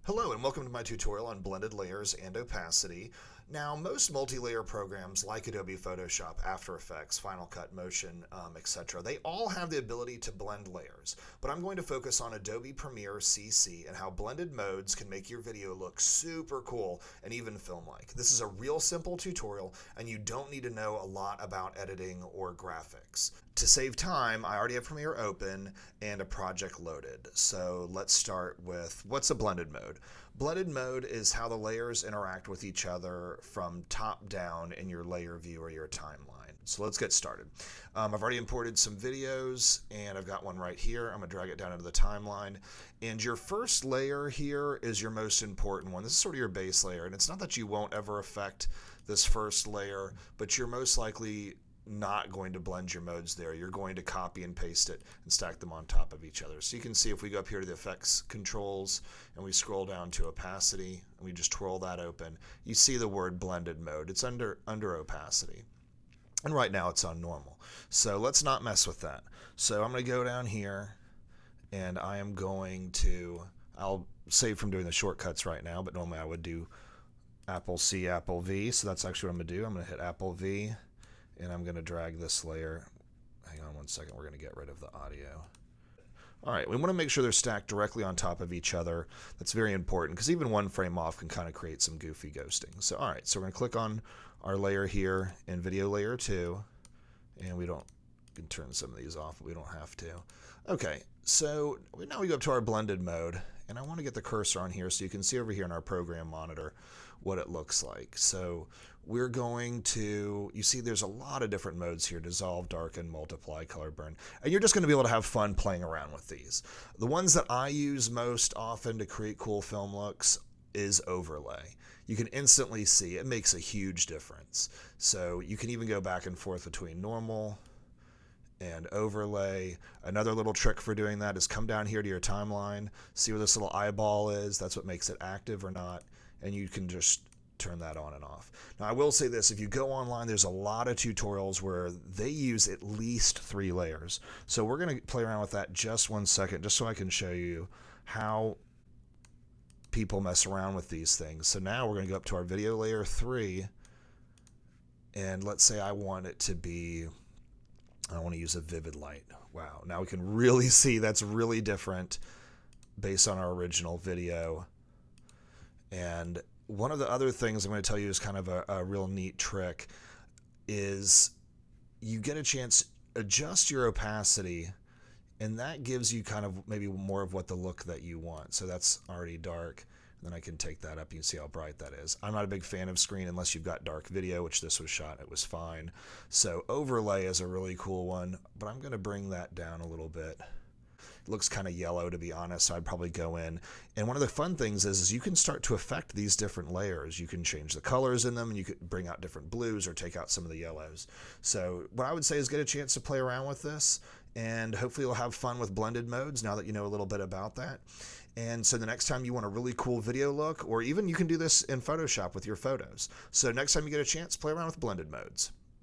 Hello and welcome to my tutorial on blended layers and opacity. Now, most multi-layer programs like Adobe Photoshop, After Effects, Final Cut, Motion, etc., they all have the ability to blend layers, but I'm going to focus on Adobe Premiere CC and how blended modes can make your video look super cool and even film-like. This is a real simple tutorial and you don't need to know a lot about editing or graphics. To save time, I already have Premiere open and a project loaded. So let's start with what's a blended mode. Blended mode is how the layers interact with each other from top down in your layer view or your timeline. So let's get started. I've already imported some videos and I've got one right here. I'm gonna drag it down into the timeline. And your first layer here is your most important one. This is sort of your base layer. And it's not that you won't ever affect this first layer, but you're most likely not going to blend your modes there. You're going to copy and paste it and stack them on top of each other. So you can see if we go up here to the effects controls and we scroll down to opacity and we just twirl that open, you see the word blended mode. It's under opacity. And right now it's on normal. So let's not mess with that. So I'm going to go down here and I am going to, I'll save from doing the shortcuts right now, but normally I would do Apple C, Apple V. So that's actually what I'm going to do. I'm going to hit Apple V. And I'm going to drag this layer. Hang on one second. We're going to get rid of the audio. All right, we want to make sure they're stacked directly on top of each other. That's very important because even one frame off can kind of create some goofy ghosting. So, all right, so we're going to click on our layer here in Video Layer 2. And we can turn some of these off, but we don't have to. Okay, so now we go up to our blended mode. And I want to get the cursor on here so you can see over here in our program monitor what it looks like. So we're going to, you see there's a lot of different modes here: dissolve, darken, multiply, color burn. And you're just going to be able to have fun playing around with these. The ones that I use most often to create cool film looks is overlay. You can instantly see it makes a huge difference. So you can even go back and forth between normal and overlay. Another little trick for doing that is come down here to your timeline, see where this little eyeball is. That's what makes it active or not, and you can just turn that on and off. Now I will say this, if you go online, there's a lot of tutorials where they use at least 3 layers. So we're going to play around with that just one second, just so I can show you how people mess around with these things. So now we're going to go up to our video layer 3, and let's say I want it to be, I want to use a vivid light. Wow, now we can really see that's really different based on our original video. And one of the other things I'm going to tell you is kind of a real neat trick is you get a chance, adjust your opacity, and that gives you kind of maybe more of what the look that you want. So that's already dark. Then I can take that up. You can see how bright that is. I'm not a big fan of screen unless you've got dark video, which this was shot. It was fine. So overlay is a really cool one, but I'm going to bring that down a little bit. It looks kind of yellow, to be honest, so I'd probably go in. And one of the fun things is you can start to affect these different layers. You can change the colors in them, and you could bring out different blues or take out some of the yellows. So what I would say is get a chance to play around with this, and hopefully you'll have fun with blended modes now that you know a little bit about that. And so the next time you want a really cool video look, or even you can do this in Photoshop with your photos. So next time you get a chance, play around with blended modes.